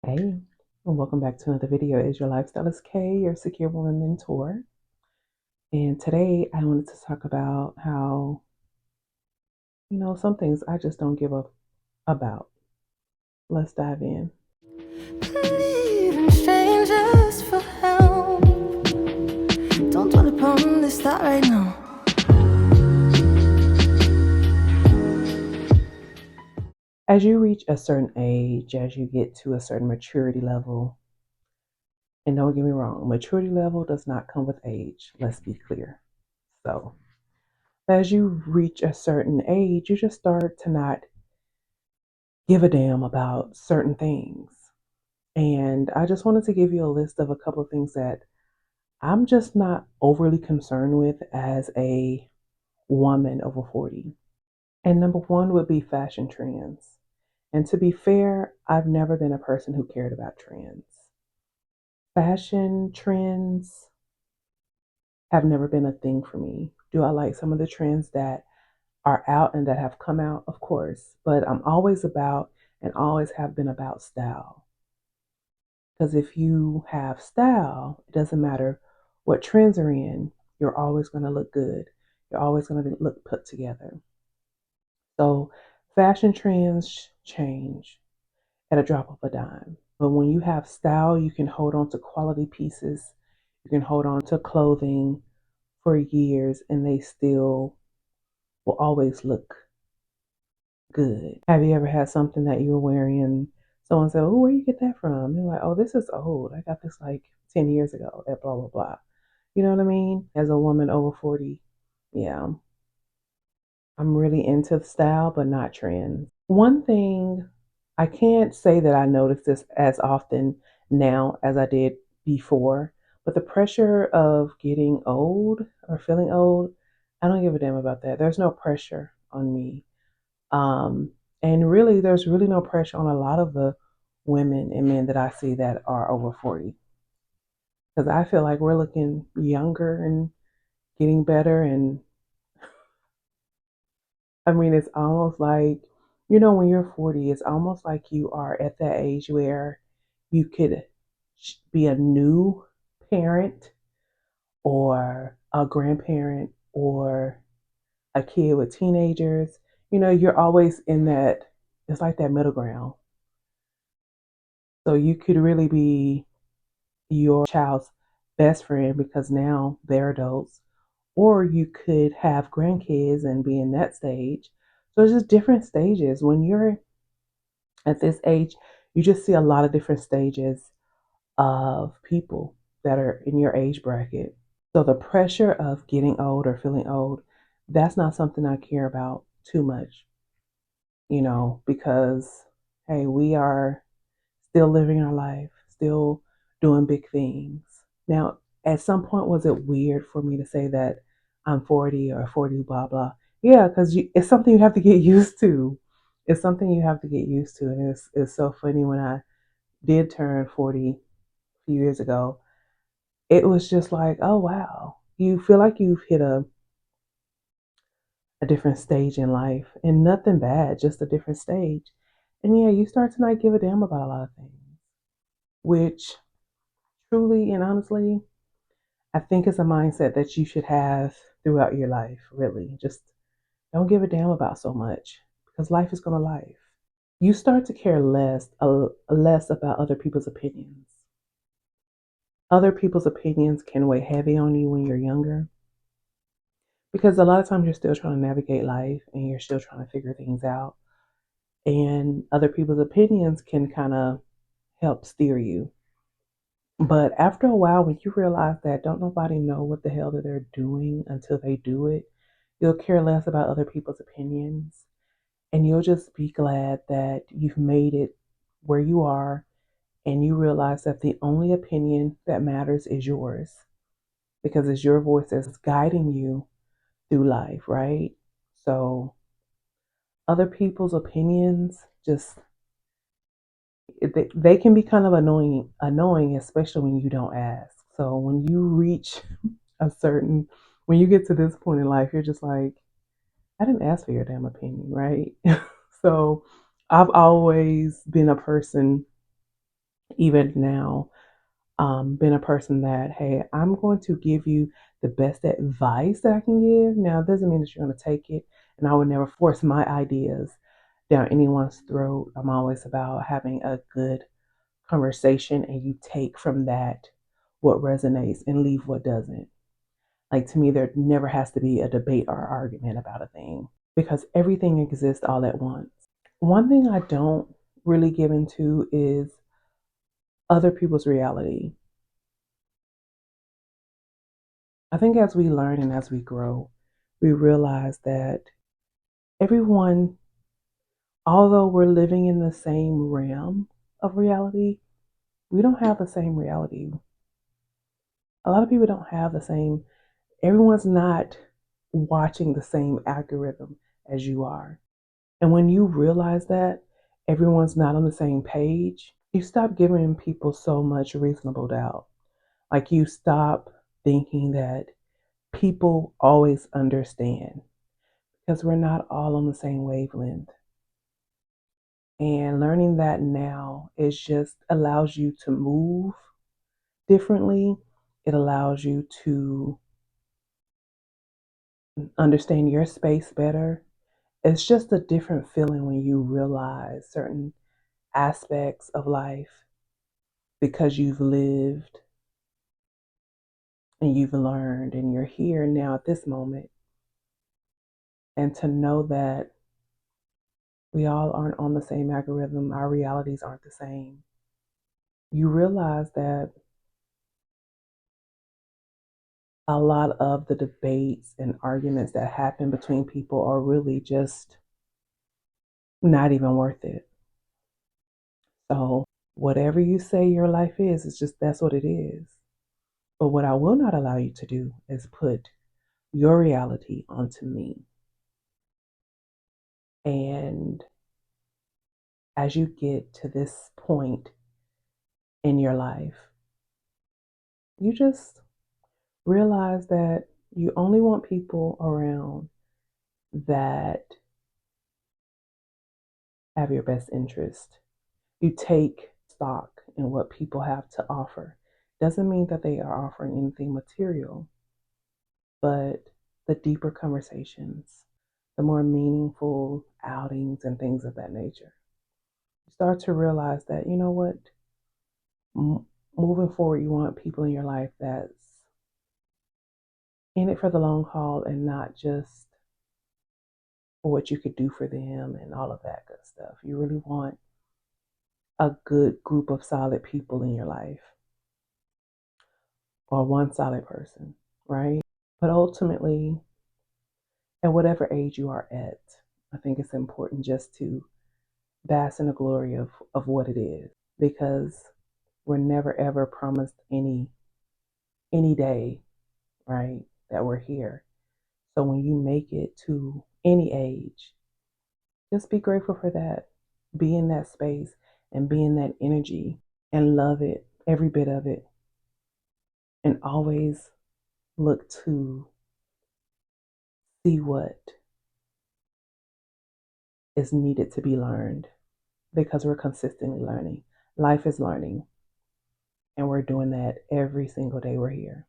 Hey, and welcome back to another video. Is your lifestyle is Kay, your secure woman mentor. And today I wanted to talk about how, some things I just don't give up about. Let's dive in. Believe in strangers for help. Don't dwell upon this thought right now. As you reach a certain age, as you get to a certain maturity level, and don't get me wrong, maturity level does not come with age. Let's be clear. So, as you reach a certain age, you just start to not give a damn about certain things. And I just wanted to give you a list of a couple of things that I'm just not overly concerned with as a woman over 40. And number one would be fashion trends. And to be fair, I've never been a person who cared about trends. Fashion trends have never been a thing for me. Do I like some of the trends that are out and that have come out? Of course. But I'm always about and always have been about style. Because if you have style, it doesn't matter what trends are in, you're always going to look good. You're always going to look put together. So, fashion trends change at a drop of a dime. But when you have style, you can hold on to quality pieces. You can hold on to clothing for years and they still will always look good. Have you ever had something that you were wearing and someone said, "Oh, where you get that from?" You're like, "Oh, this is old. I got this like 10 years ago at blah, blah, blah." You know what I mean? As a woman over 40, yeah, I'm really into style, but not trends. One thing I can't say that I notice this as often now as I did before, but the pressure of getting old or feeling old, I don't give a damn about that. There's no pressure on me. Um, and really, there's really no pressure on a lot of the women and men that I see that are over 40. Because I feel like we're looking younger and getting better. And I mean, it's almost like, when you're 40, it's almost like you are at that age where you could be a new parent or a grandparent or a kid with teenagers. You're always in that, it's like that middle ground. So you could really be your child's best friend because now they're adults, or you could have grandkids and be in that stage. So it's just different stages. When you're at this age, you just see a lot of different stages of people that are in your age bracket. So the pressure of getting old or feeling old, that's not something I care about too much, because hey, we are still living our life, still doing big things. Now, at some point, was it weird for me to say that I'm 40 or 40, blah, blah? Yeah, because it's something you have to get used to. It's something you have to get used to. And it's so funny when I did turn 40 a few years ago, it was just like, oh, wow. You feel like you've hit a different stage in life and nothing bad, just a different stage. And yeah, you start to not give a damn about a lot of things, which truly and honestly, I think it's a mindset that you should have throughout your life, really. Just don't give a damn about so much because life is going to life. You start to care less about other people's opinions. Other people's opinions can weigh heavy on you when you're younger because a lot of times you're still trying to navigate life and you're still trying to figure things out. And other people's opinions can kind of help steer you. But after a while, when you realize that don't nobody know what the hell that they're doing until they do it, you'll care less about other people's opinions. And you'll just be glad that you've made it where you are and you realize that the only opinion that matters is yours because it's your voice that's guiding you through life, right? So other people's opinions just they can be kind of annoying, especially when you don't ask. So when you reach a certain when you get to this point in life, you're just like, I didn't ask for your damn opinion, right? So I've always been a person Even now, been a person that, hey, I'm going to give you the best advice that I can give. Now, it doesn't mean that you're going to take it, and I would never force my ideas down anyone's throat. I'm always about having a good conversation, and you take from that what resonates and leave what doesn't. Like to me, there never has to be a debate or argument about a thing because everything exists all at once. One thing I don't really give into is other people's reality. I think as we learn and as we grow, we realize that everyone, although we're living in the same realm of reality, we don't have the same reality. A lot of people don't have the same, everyone's not watching the same algorithm as you are. And when you realize that everyone's not on the same page, you stop giving people so much reasonable doubt. Like you stop thinking that people always understand because we're not all on the same wavelength. And learning that now is just allows you to move differently. It allows you to understand your space better. It's just a different feeling when you realize certain aspects of life because you've lived and you've learned and you're here now at this moment. And to know that we all aren't on the same algorithm, our realities aren't the same. You realize that a lot of the debates and arguments that happen between people are really just not even worth it. So, whatever you say your life is, it's just that's what it is. But what I will not allow you to do is put your reality onto me. And as you get to this point in your life, you just realize that you only want people around that have your best interest. You take stock in what people have to offer. Doesn't mean that they are offering anything material, but the deeper conversations, the more meaningful outings and things of that nature. You start to realize that, you know what, moving forward, you want people in your life that's in it for the long haul and not just for what you could do for them and all of that good stuff. You really want a good group of solid people in your life or one solid person, right? But ultimately, at whatever age you are at, I think it's important just to bask in the glory of what it is because we're never ever promised any day, right, that we're here. So when you make it to any age, just be grateful for that. Be in that space and be in that energy and love it, every bit of it. And always look to see what is needed to be learned because we're consistently learning. Life is learning, and we're doing that every single day we're here.